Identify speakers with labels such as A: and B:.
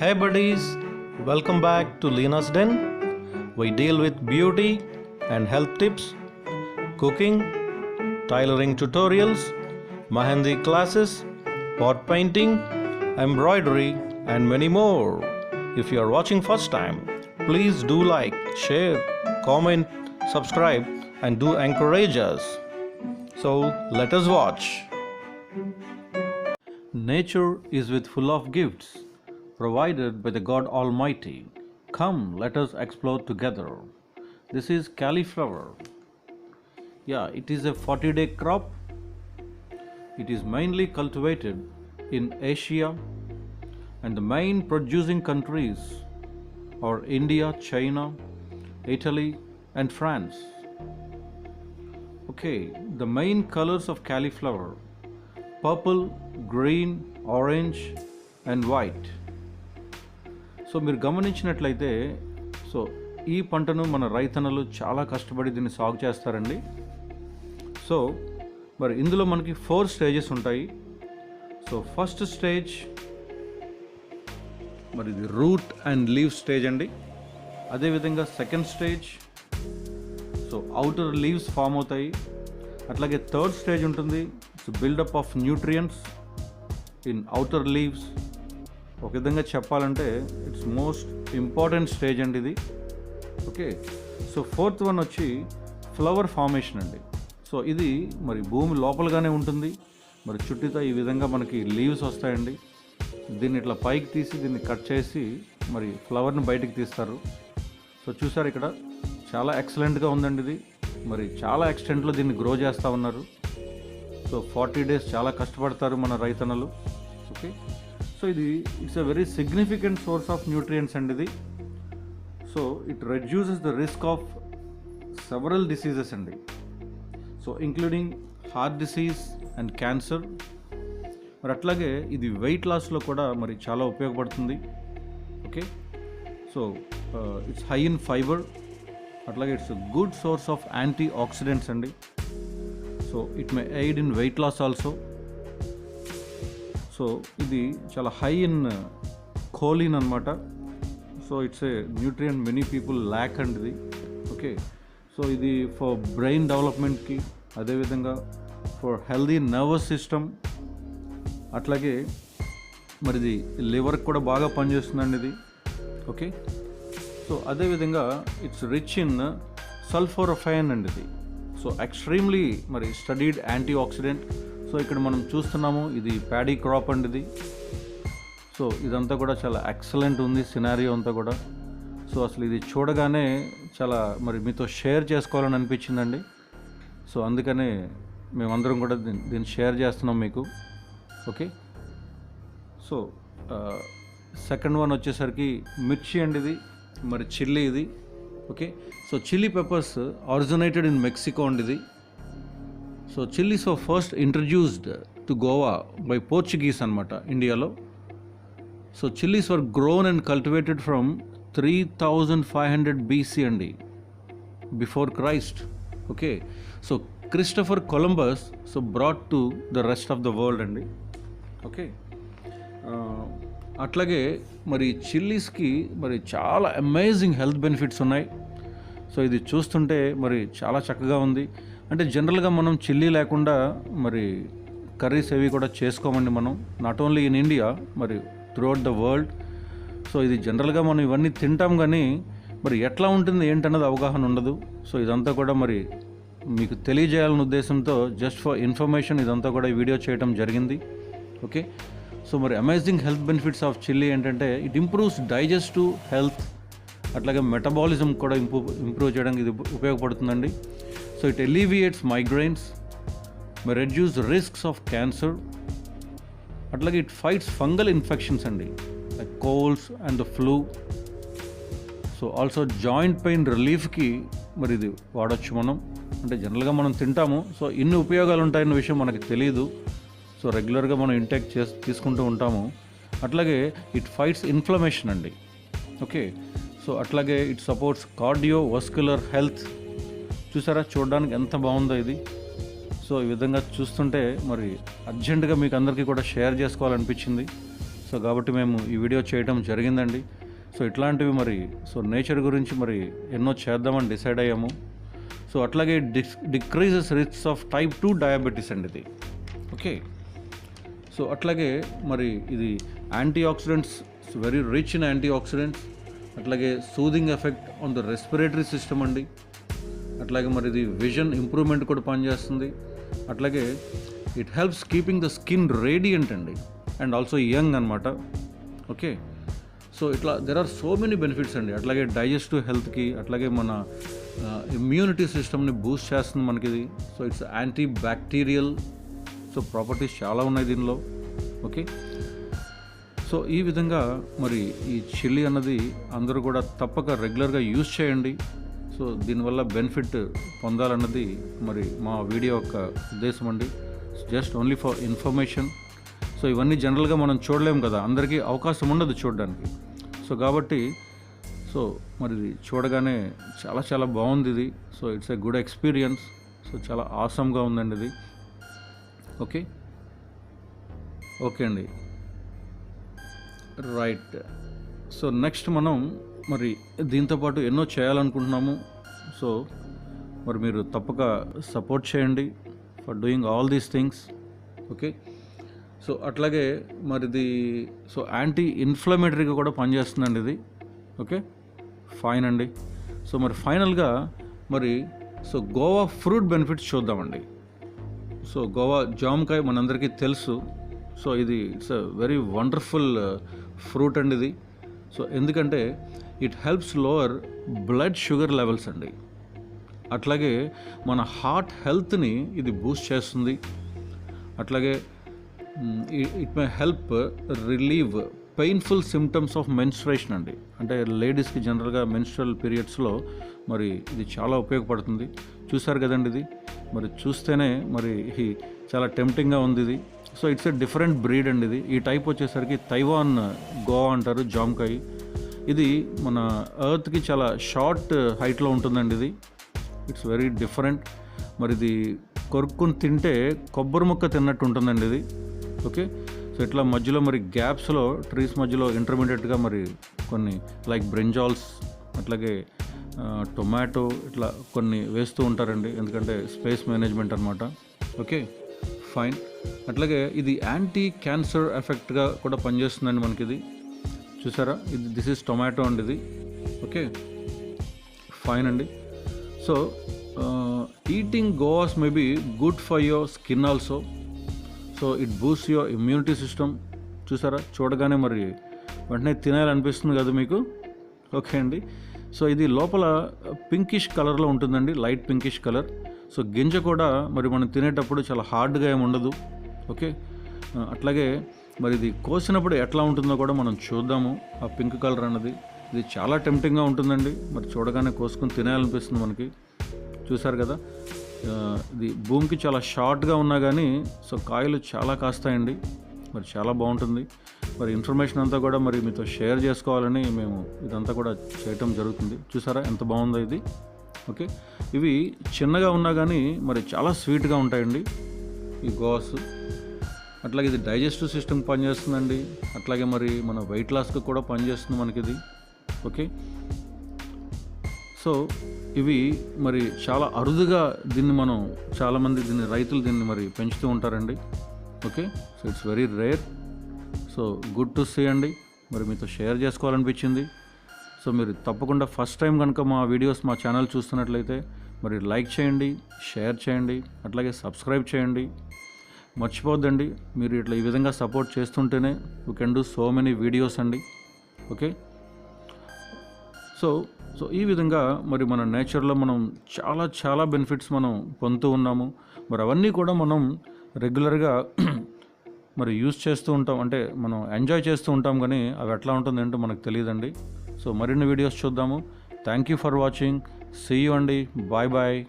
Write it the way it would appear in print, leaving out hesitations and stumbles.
A: Hey buddies, welcome back to Lena's Den. We deal with beauty and health tips, cooking, tailoring tutorials, Mehendi classes, pot painting, embroidery, and many more. If you are watching first time, please do like, share, comment, subscribe, and do encourage us. So let us watch. Nature is with full of gifts provided by the God Almighty. Come, let us explore together. This is cauliflower. Yeah, it is a 40-day crop. It is mainly cultivated in Asia, and the main producing countries are India, China, Italy, and France. Okay, the main colors of cauliflower: purple, green, orange, and white. So మీరు గమనించినట్లయితే ఈ పంటను మన రైతన్నలు చాలా కష్టపడి దీన్ని సాగు చేస్తారండి. సో మరి ఇందులో మనకి 4 స్టేజెస్ ఉంటాయి. సో ఫస్ట్ స్టేజ్ మరి ఇది రూట్ అండ్ లీవ్ స్టేజ్ అండి. అదేవిధంగా second stage outer leaves form అవుతాయి. అట్లాగే థర్డ్ స్టేజ్ ఉంటుంది, build up of nutrients in outer leaves. ఒక విధంగా చెప్పాలంటే ఇట్స్ మోస్ట్ ఇంపార్టెంట్ స్టేజ్ అండి ఇది. ఓకే, సో ఫోర్త్ వన్ వచ్చి ఫ్లవర్ ఫార్మేషన్ అండి. సో ఇది మరి భూమి లోపలగానే ఉంటుంది. మరి చుట్టూతో ఈ విధంగా మనకి లీవ్స్ వస్తాయండి. దీన్ని ఇట్లా పైకి తీసి దీన్ని కట్ చేసి మరి ఫ్లవర్ని బయటికి తీస్తారు. సో చూసారు ఇక్కడ చాలా ఎక్సలెంట్గా ఉందండి ఇది. మరి చాలా ఎక్స్టెంట్లో దీన్ని గ్రో చేస్తూ ఉన్నారు. సో 40 days చాలా కష్టపడతారు మన రైతన్నలు. ఓకే, సో ఇది it's a very significant source of nutrients అండి ఇది. So it reduces the risk of several diseases అండి. So including heart disease and cancer. మరి అట్లాగే ఇది వెయిట్ లాస్లో కూడా మరి చాలా ఉపయోగపడుతుంది. Okay, so it's high in fibre. అట్లాగే it's good source of antioxidants అండి. So it may aid in weight loss also. So ఇది చాలా హై ఇన్ కోలిన్ అనమాట. So it's a nutrient many people lakh and ఇది. Okay, so ఇది for brain డెవలప్మెంట్కి, అదేవిధంగా for healthy nervous system, అట్లాగే మరి ఇది లివర్కి కూడా బాగా పనిచేస్తుందండి ఇది. ఓకే, సో అదేవిధంగా ఇట్స్ రిచ్ ఇన్ సల్ఫోరఫైన్ అండి ఇది. సో ఎక్స్ట్రీమ్లీ మరి స్టడీడ్ యాంటీ ఆక్సిడెంట్. సో ఇక్కడ మనం చూస్తున్నాము ఇది ప్యాడీ క్రాప్ అండి ఇది. సో ఇదంతా కూడా చాలా ఎక్సలెంట్ ఉంది సినారియో అంతా కూడా. సో అసలు ఇది చూడగానే చాలా మరి మీతో షేర్ చేసుకోవాలని అనిపించిందండి. సో అందుకనే మేమందరం కూడా దీన్ని షేర్ చేస్తున్నాం మీకు. ఓకే, సో సెకండ్ వన్ వచ్చేసరికి మిర్చి అండి ఇది, మరి చిల్లీ ఇది. Okay, so chilli peppers originated in Mexico అండి ఇది. So chillies were first introduced to Goa by Portuguese అనమాట ఇండియాలో. So chillies were grown and cultivated from 3500 BC అండి, before Christ. Okay, so Christopher Columbus brought to the rest of the world అండి. Okay, అట్లాగే మరి చిల్లీస్కి మరి చాలా అమేజింగ్ హెల్త్ బెనిఫిట్స్ ఉన్నాయి. So ఇది చూస్తుంటే మరి చాలా చక్కగా ఉంది. అంటే జనరల్గా మనం చిల్లీ లేకుండా మరి కర్రీస్ ఏవి కూడా చేసుకోమండి మనం, నాట్ ఓన్లీ ఇన్ ఇండియా, మరి త్రూఅవుట్ ద వరల్డ్. సో ఇది జనరల్గా మనం ఇవన్నీ తింటాం, కానీ మరి ఎట్లా ఉంటుంది ఏంటన్నది అవగాహన ఉండదు. సో ఇదంతా కూడా మరి మీకు తెలియజేయాలనే ఉద్దేశంతో జస్ట్ ఫర్ ఇన్ఫర్మేషన్ ఇదంతా కూడా ఈ వీడియో చేయడం జరిగింది. ఓకే, సో మరి amazing health benefits of chilli ఏంటంటే ఇట్ ఇంప్రూవ్స్ డైజెస్టివ్ హెల్త్, అట్లాగే మెటబాలిజం కూడా ఇంప్రూవ్ చేయడానికి ఇది ఉపయోగపడుతుందండి. So it alleviates migraines, reduce risks of cancer, అట్లాగే ఇట్ ఫైట్స్ ఫంగల్ ఇన్ఫెక్షన్స్ అండి, like colds and the flu. So also joint pain రిలీఫ్కి మరి ఇది వాడచ్చు మనం. అంటే జనరల్గా మనం తింటాము, సో ఇన్ని ఉపయోగాలు ఉంటాయన్న విషయం మనకి తెలియదు. సో రెగ్యులర్గా మనం ఇంటేక్ తీసుకుంటూ ఉంటాము. అట్లాగే ఇట్ ఫైట్స్ ఇన్ఫ్లమేషన్ అండి. ఓకే, సో అట్లాగే ఇట్ సపోర్ట్స్ కార్డియోవాస్క్యులర్ హెల్త్. చూసారా చూడడానికి ఎంత బాగుందో ఇది. సో ఈ విధంగా చూస్తుంటే మరి అర్జెంటుగా మీకు అందరికీ కూడా షేర్ చేసుకోవాలనిపించింది. సో కాబట్టి మేము ఈ వీడియో చేయడం జరిగిందండి. సో ఇట్లాంటివి మరి సో నేచర్ గురించి మరి ఎన్నో చేద్దామని డిసైడ్ అయ్యాము. సో అట్లాగే decreases risks of type 2 diabetes అండి ఇది. ఓకే, సో అట్లాగే మరి ఇది antioxidants, very rich in antioxidants. అట్లాగే soothing effect on the respiratory system అండి. అట్లాగే మరి ఇది విజన్ ఇంప్రూవ్మెంట్ కూడా పనిచేస్తుంది. అట్లాగే it helps keeping the skin radiant అండి, అండ్ ఆల్సో యంగ్ అనమాట. ఓకే, సో ఇట్లా there are so many benefits అండి. అట్లాగే డైజెస్టివ్ హెల్త్కి, అట్లాగే మన ఇమ్యూనిటీ సిస్టమ్ని బూస్ట్ చేస్తుంది మనకి ఇది. So it's anti bacterial, so properties చాలా ఉన్నాయి దీనిలో. ఓకే, సో ఈ విధంగా మరి ఈ చిల్లీ అన్నది అందరూ కూడా తప్పక రెగ్యులర్గా యూజ్ చేయండి. సో దీనివల్ల బెనిఫిట్ పొందాలన్నది మరి మా వీడియో యొక్క ఉద్దేశం అండి. Just only for information. So ఇవన్నీ జనరల్గా మనం చూడలేము కదా, అందరికీ అవకాశం ఉండదు చూడడానికి. సో కాబట్టి సో మరి ఇది చూడగానే చాలా చాలా బాగుంది ఇది. So it's a good experience. So చాలా ఆసమ్గా ఉందండి ఇది. ఓకే ఓకే అండి, రైట్. సో నెక్స్ట్ మనం మరి దీంతోపాటు ఎన్నో చేయాలనుకుంటున్నాము. సో మరి మీరు తప్పక సపోర్ట్ చేయండి for doing all these things. Okay, so అట్లాగే మరిది సో యాంటీ ఇన్ఫ్లమేటరీగా కూడా పనిచేస్తుందండి ఇది. ఓకే, ఫైన్ అండి. సో మరి ఫైనల్గా మరి సో గోవా ఫ్రూట్ బెనిఫిట్స్ చూద్దామండి. సో గోవా జామకాయ మనందరికీ తెలుసు. సో ఇది it's a very wonderful fruit అండి ఇది. సో ఎందుకంటే it helps lower blood sugar levels అండి. అట్లాగే మన హార్ట్ హెల్త్ని ఇది బూస్ట్ చేస్తుంది. అట్లాగే it may help relieve painful symptoms of menstruation అండి. అంటే లేడీస్కి జనరల్గా మెన్స్ట్రల్ పీరియడ్స్లో మరి ఇది చాలా ఉపయోగపడుతుంది. చూసారు కదండి ఇది, మరి చూస్తేనే మరి చాలా టెంప్టింగ్గా ఉంది ఇది. So it's a different breed అండి ఇది. ఈ టైప్ వచ్చేసరికి తైవాన్ గోవా అంటారు జామకాయ. ఇది మన ఎర్త్కి చాలా షార్ట్ హైట్లో ఉంటుందండి ఇది. It's very different. మరి ఇది కొరుక్కుని తింటే కొబ్బరి ముక్క తిన్నట్టు ఉంటుందండి ఇది. ఓకే, సో ఇట్లా మధ్యలో మరి గ్యాప్స్లో ట్రీస్ మధ్యలో ఇంటర్మీడియట్గా మరి కొన్ని లైక్ బ్రింజాల్స్, అట్లాగే టొమాటో ఇట్లా కొన్ని వేస్తూ ఉంటారండి, ఎందుకంటే స్పేస్ మేనేజ్మెంట్ అనమాట. Okay, fine. అట్లాగే ఇది యాంటీ క్యాన్సర్ ఎఫెక్ట్గా కూడా పనిచేస్తుందండి మనకి ఇది. చూసారా, ఇది దిస్ ఈజ్ టొమాటో అండి ఇది. ఓకే, ఫైన్ అండి. So eating guavas may be good for your skin also. So it boost your immunity system. చూసారా, చూడగానే మరి వెంటనే తినాలనిపిస్తుంది కదా మీకు. ఓకే అండి. సో ఇది లోపల పింకిష్ కలర్లో ఉంటుందండి, లైట్ పింకిష్ కలర్. సో గింజ కూడా మరి మనం తినేటప్పుడు చాలా హార్డ్గా ఏమి ఉండదు. ఓకే, అట్లాగే మరి ఇది కోసినప్పుడు ఎట్లా ఉంటుందో కూడా మనం చూద్దాము. ఆ పింక్ కలర్ అన్నది ఇది చాలా టెంప్టింగ్గా ఉంటుందండి. మరి చూడగానే కోసుకొని తినాలనిపిస్తుంది మనకి. చూసారు కదా, ఇది భూమికి చాలా షార్ట్గా ఉన్నా కానీ సో కాయలు చాలా కాస్తాయండి. మరి చాలా బాగుంటుంది. మరి ఇన్ఫర్మేషన్ అంతా కూడా మరి మీతో షేర్ చేసుకోవాలని మేము ఇదంతా కూడా చేయటం జరుగుతుంది. చూసారా ఎంత బాగుందో ఇది. ఓకే, ఇవి చిన్నగా ఉన్నా కానీ మరి చాలా స్వీట్గా ఉంటాయండి ఈ గోవాస్. అట్లాగే ఇది డైజెస్టివ్ సిస్టమ్ పనిచేస్తుందండి. అట్లాగే మరి మన వెయిట్ లాస్కి కూడా పనిచేస్తుంది మనకి ఇది. ఓకే, సో ఇవి మరి చాలా అరుదుగా దీన్ని మనం చాలామంది దీన్ని రైతులు దీన్ని మరి పెంచుతూ ఉంటారండి. Okay, so it's very rare. So good to see అండి, మరి మీతో షేర్ చేసుకోవాలనిపించింది. సో మీరు తప్పకుండా ఫస్ట్ టైం కనుక మా వీడియోస్ మా ఛానల్ చూస్తున్నట్లయితే మరి లైక్ చేయండి, షేర్ చేయండి, అట్లాగే సబ్స్క్రైబ్ చేయండి. మర్చిపోద్దండి, మీరు ఇట్లా ఈ విధంగా సపోర్ట్ చేస్తుంటేనే you can do so many videos అండి. ఓకే, సో ఈ విధంగా మరి మన నేచర్లో మనం చాలా చాలా బెనిఫిట్స్ మనం పొందుతూ ఉన్నాము. మరి అవన్నీ కూడా మనం రెగ్యులర్గా మరి యూస్ చేస్తూ ఉంటాం, అంటే మనం ఎంజాయ్ చేస్తూ ఉంటాం, కానీ అవి ఎట్లా ఉంటుంది ఏంటో మనకు తెలియదండి. సో మరిన్ని వీడియోస్ చూద్దాము. Thank you for watching. See you అండి. Bye bye.